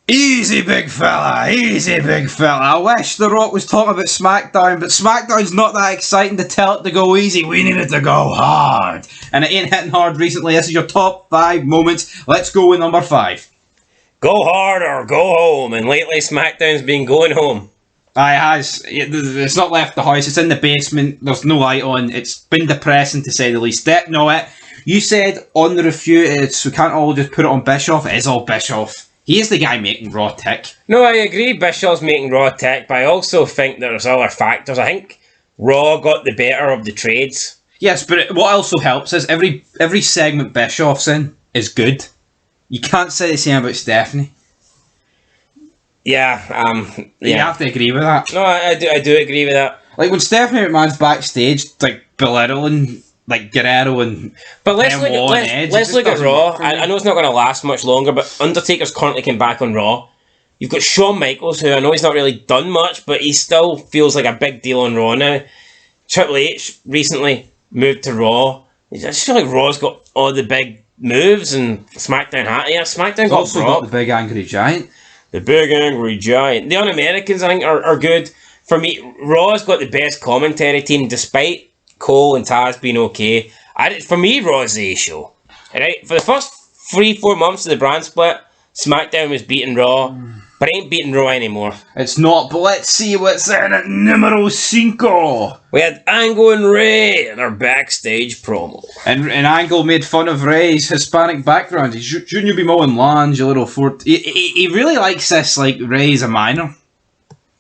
Easy, big fella. Easy, big fella. I wish The Rock was talking about SmackDown, but SmackDown's not that exciting to tell it to go easy. We need it to go hard. And it ain't hitting hard recently. This is your top 5 moments. Let's go with number 5. Go hard or go home. And lately, SmackDown's been going home. It has. It's not left the house. It's in the basement. There's no light on. It's been depressing, to say the least. You said on the review, we can't all just put it on Bischoff. It is all Bischoff. He is the guy making Raw tick. No, I agree. Bischoff's making Raw tick, but I also think there's other factors. I think Raw got the better of the trades. Yes, but what also helps is every segment Bischoff's in is good. You can't say the same about Stephanie. Yeah, You have to agree with that. No, I do agree with that. Like when Stephanie McMahon's backstage, like belittling like Guerrero and but let's look at Raw. I know it's not going to last much longer, but Undertaker's currently came back on Raw. You've got Shawn Michaels, who I know he's not really done much, but he still feels like a big deal on Raw now. Triple H recently moved to Raw. I just feel like Raw's got all the big moves, and SmackDown SmackDown got also got the big angry giant. The big angry giant. The Un-Americans, I think, are good. For me, Raw's got the best commentary team, despite Cole and Taz being okay. For me, Raw's the show. Right? For the first 3-4 months of the brand split, SmackDown was beating Raw, but it ain't beating Raw anymore. It's not, but let's see what's in it. Numero 5. We had Angle and Ray in our backstage promo. And Angle made fun of Ray's Hispanic background. Shouldn't you be mowing lawns, you little fort? He really likes this, like, Ray's a minor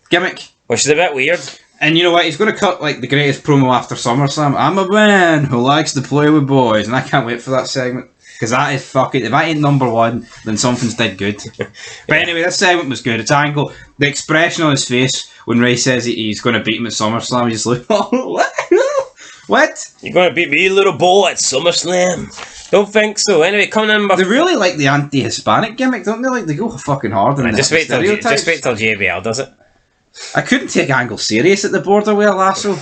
gimmick. Which is a bit weird. And you know what? He's going to cut like the greatest promo after SummerSlam. I'm a man who likes to play with boys, and I can't wait for that segment because that is fucking. If that ain't number 1, then something's dead good. But anyway, this segment was good. It's Angle. The expression on his face when Ray says he's going to beat him at SummerSlam, he's like, "Oh, what? You're going to beat me, little bull, at SummerSlam?" Don't think so. Anyway, coming in. They really like the anti-Hispanic gimmick, don't they? Like they go fucking hard on just wait till JBL does it. I couldn't take Angle serious at the border with a lasso.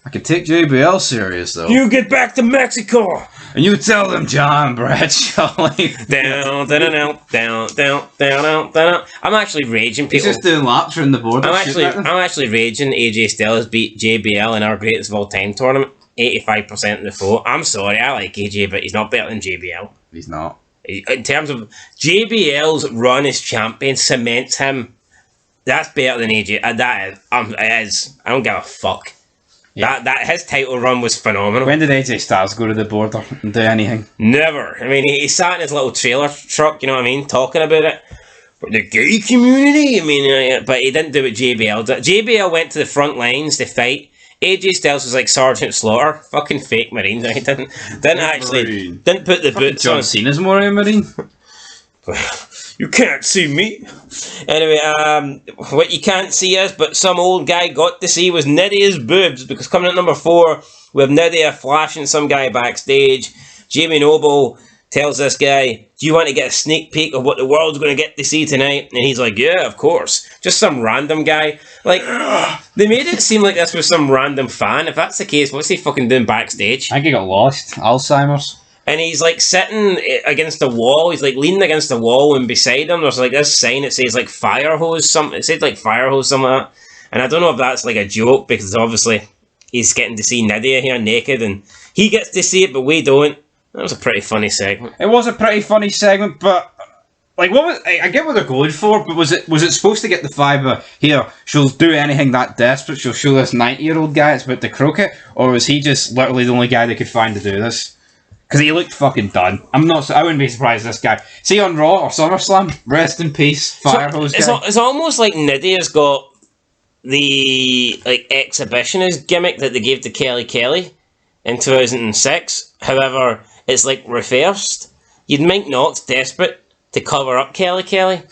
I could take JBL serious though. You get back to Mexico, and you tell them John Bradshaw. down. I'm actually raging. People, he's just doing laps around the border. I'm actually raging. AJ Styles beat JBL in our greatest of all time tournament. 85% of the vote. I'm sorry, I like AJ, but he's not better than JBL. He's not. In terms of JBL's run as champion cements him. That's better than AJ. It is. I don't give a fuck. Yeah. That his title run was phenomenal. When did AJ Styles go to the border and do anything? Never. I mean, he sat in his little trailer truck, you know what I mean, talking about it. But the gay community, I mean, but he didn't do what JBL did. JBL went to the front lines to fight. AJ Styles was like Sergeant Slaughter, fucking fake Marine. He didn't put the boots John on. Cena's more a Marine. You can't see me. Anyway, what you can't see is, but some old guy got to see was Nydia's boobs, because coming at number 4, we have Nydia flashing some guy backstage. Jamie Noble tells this guy, do you want to get a sneak peek of what the world's going to get to see tonight? And he's like, yeah, of course. Just some random guy. Like, they made it seem like this was some random fan. If that's the case, what's he fucking doing backstage? I think he got lost. Alzheimer's. And he's like sitting against the wall. He's like leaning against the wall, and beside him there's like this sign that says like fire hose something. It said like fire hose something like that. And I don't know if that's like a joke, because obviously he's getting to see Nydia here naked, and he gets to see it, but we don't. That was a pretty funny segment. It was a pretty funny segment, but like, what was? I get what they're going for, but was it supposed to get the fibre? Here, she'll do anything that desperate. She'll show this 90-year-old guy it's about to croak it, or was he just literally the only guy they could find to do this? Because he looked fucking done. I wouldn't be surprised this guy. See on Raw or SummerSlam, rest in peace, fire hose guy. It's almost like Nydia's got the like exhibitionist gimmick that they gave to Kelly in 2006. However, it's like reversed. You'd Mike Knox desperate to cover up Kelly,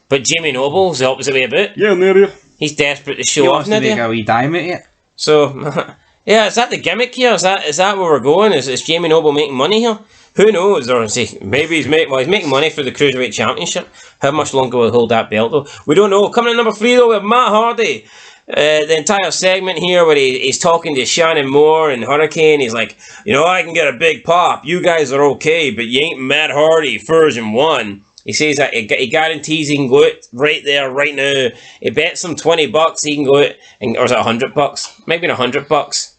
but Jamie Noble's the opposite way about. Yeah, Nydia. He's desperate to show off Nydia. He wants to make a wee dime at it. So... yeah, is that the gimmick here? Is that where we're going? Is Jamie Noble making money here? Who knows? Or is he, maybe he's making money for the Cruiserweight Championship. How much longer will he hold that belt though? We don't know. Coming in number 3 though, we have Matt Hardy. The entire segment here where he's talking to Shannon Moore and Hurricane. He's like, you know, I can get a big pop. You guys are okay, but you ain't Matt Hardy version 1. He says that he guarantees he can go out right there, right now. He bets him $20 he can go out, or is it $100? Maybe $100.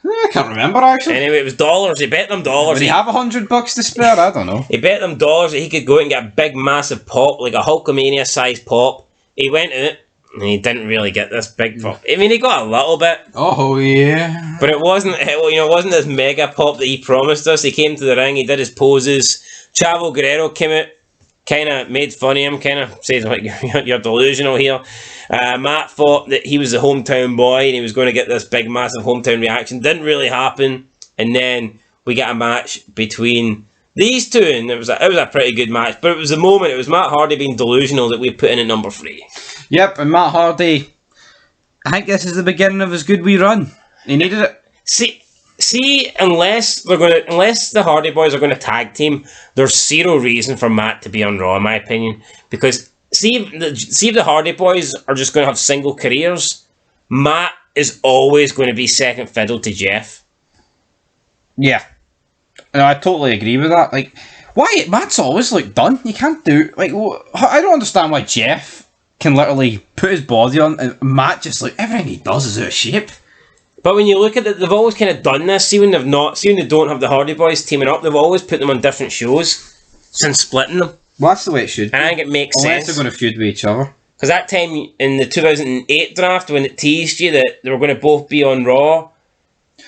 I can't remember, actually. Anyway, it was dollars. He bet them dollars. Did he have $100 to spare? I don't know. He bet them dollars that he could go out and get a big, massive pop, like a Hulkamania-sized pop. He went out, and he didn't really get this big pop. I mean, he got a little bit. Oh, yeah. But it wasn't this mega pop that he promised us. He came to the ring, he did his poses. Chavo Guerrero came out, kind of made fun of him, kind of says, like, you're delusional here. Matt thought that he was the hometown boy and he was going to get this big, massive hometown reaction. Didn't really happen. And then we got a match between these two, and it was a pretty good match. But it was the moment, it was Matt Hardy being delusional that we put in at number 3. Yep, and Matt Hardy, I think this is the beginning of his good wee run. He needed it. See, unless the Hardy Boys are going to tag team, there's zero reason for Matt to be on Raw, in my opinion. Because see if the Hardy Boys are just going to have single careers, Matt is always going to be second fiddle to Jeff. Yeah, no, I totally agree with that. Like, why Matt's always like done? You can't do like. I don't understand why Jeff can literally put his body on, and Matt just like everything he does is out of shape. But when you look at it, they've always kind of done this. See when they don't have the Hardy Boys teaming up, they've always put them on different shows since splitting them. Well, that's the way it should be. And I think it makes sense. Unless they're going to feud with each other. Because that time in the 2008 draft, when it teased you that they were going to both be on Raw.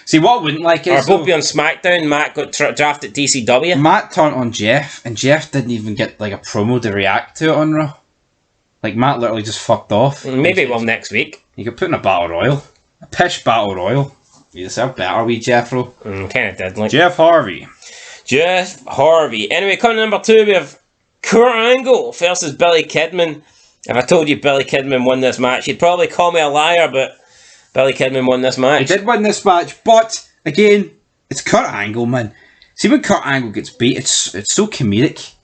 See, what I wouldn't like is... Or both be on SmackDown, Matt got drafted TCW. Matt turned on Jeff, and Jeff didn't even get like a promo to react to it on Raw. Like, Matt literally just fucked off. Maybe it will next week. You could put in a Battle Royal. A pish Battle Royal. You deserve better, wee Jeffro. Kind of did. Like Jeff Harvey. Anyway, coming to number 2, we have Kurt Angle versus Billy Kidman. If I told you Billy Kidman won this match, you'd probably call me a liar, but Billy Kidman won this match. He did win this match, but, again, it's Kurt Angle, man. See, when Kurt Angle gets beat, it's so comedic.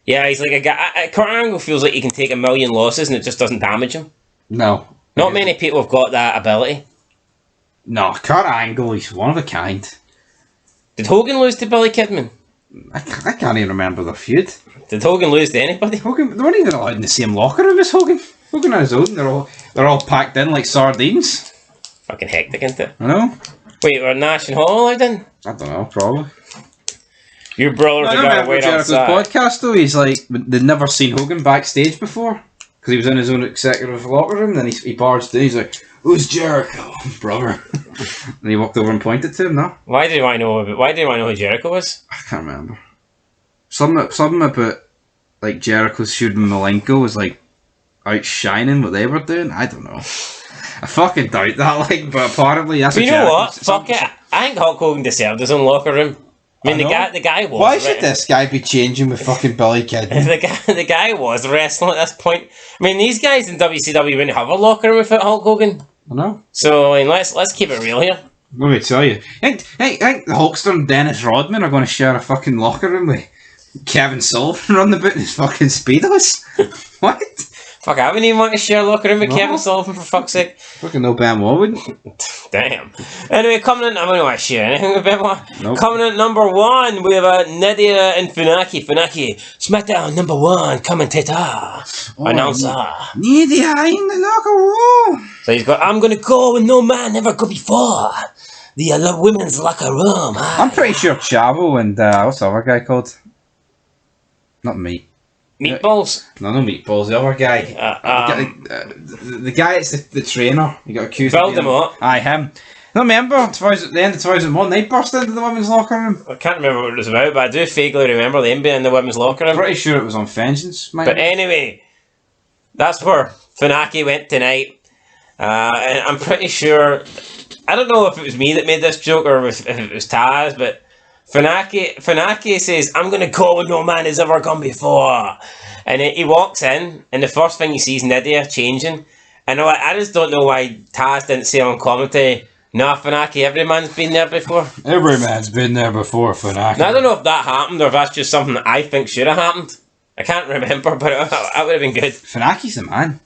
Yeah, he's like a guy... Kurt Angle feels like he can take a million losses and it just doesn't damage him. No. Not many people have got that ability. No, Kurt Angle, he's one of a kind. Did Hogan lose to Billy Kidman? I can't even remember the feud. Did Hogan lose to anybody? Hogan, they weren't even allowed in the same locker room as Hogan. Hogan on his own, they're all packed in like sardines. Fucking hectic, isn't it? I know. Wait, were Nash and Hall allowed in? I don't know, probably. Your brothers are going to wait Jericho's outside. podcast though, he's like, they'd never seen Hogan backstage before. Because he was in his own executive locker room, then he barged in, he's like, "Who's Jericho, brother?" And he walked over and pointed to him, no? Why do I know who Jericho was? I can't remember. Something about like Jericho's shooting Malenko was like outshining what they were doing. I don't know. I fucking doubt that, like, but apparently that's. But you know what? Fuck it. I think Hulk Hogan deserved his own locker room. I mean, the guy was. Why should this guy be changing with fucking Billy Kidman? the guy was wrestling at this point. I mean, these guys in WCW wouldn't have a locker room without Hulk Hogan. I know. So I mean, let's keep it real here. Let me tell you, I think the Hulkster and Dennis Rodman are going to share a fucking locker room with Kevin Sullivan on the boot in his fucking Speedos. What? Fuck, I wouldn't even want to share a locker room with Kevin Sullivan, for fuck's sake. Fucking no Benoit wouldn't. Damn. Anyway, coming in, I don't want to share anything with Benoit. Nope. Coming in at number 1, we have Nadia and Funaki. Funaki, SmackDown number 1 commentator, announcer. Nadia in the locker room. So he's got, I'm gonna go where no man ever go before. The women's locker room. I'm pretty sure Chavo and what's the other guy called? Not Meat. Meatballs? No Meatballs. The other guy. The guy that's the trainer. You got accused. Build him up. Aye, him. I remember at the end of 2001, they burst into the women's locker room. I can't remember what it was about, but I do vaguely remember them being in the women's locker room. I'm pretty sure it was on Vengeance. But anyway, that's where Funaki went tonight. And I'm pretty sure, I don't know if it was me that made this joke or if it was Taz, but Funaki says, I'm going to go where no man has ever gone before. And he walks in, and the first thing he sees Nidia changing. And I just don't know why Taz didn't say on commentary, "Nah, Funaki, every man's been there before." Every man's been there before, Funaki. Now, I don't know if that happened or if that's just something that I think should have happened. I can't remember, but that would have been good. Funaki's the man.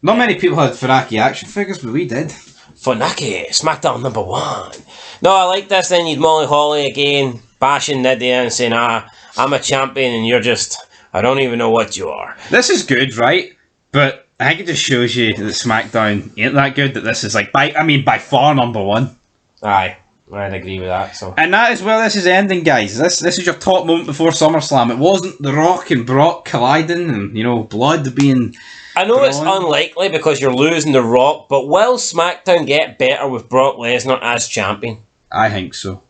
Not many people had Funaki action figures, but we did. Funaki, SmackDown number 1. No, I like this. Then you'd Molly Holly again, bashing Nidia and saying, I'm a champion and you're just I don't even know what you are. This is good, right? But I think it just shows you that SmackDown ain't that good. That this is like, by far number one. Aye, I'd agree with that. So, and that is where this is ending, guys. This is your top moment before SummerSlam. It wasn't The Rock and Brock colliding and blood being. I know it's unlikely because you're losing The Rock, but will SmackDown get better with Brock Lesnar as champion? I think so.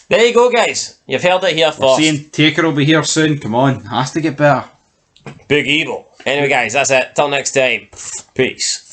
There you go, guys. You've heard it here first. Seeing Taker will be here soon. Come on, has to get better. Big Evil. Anyway, guys, that's it. Till next time. Peace.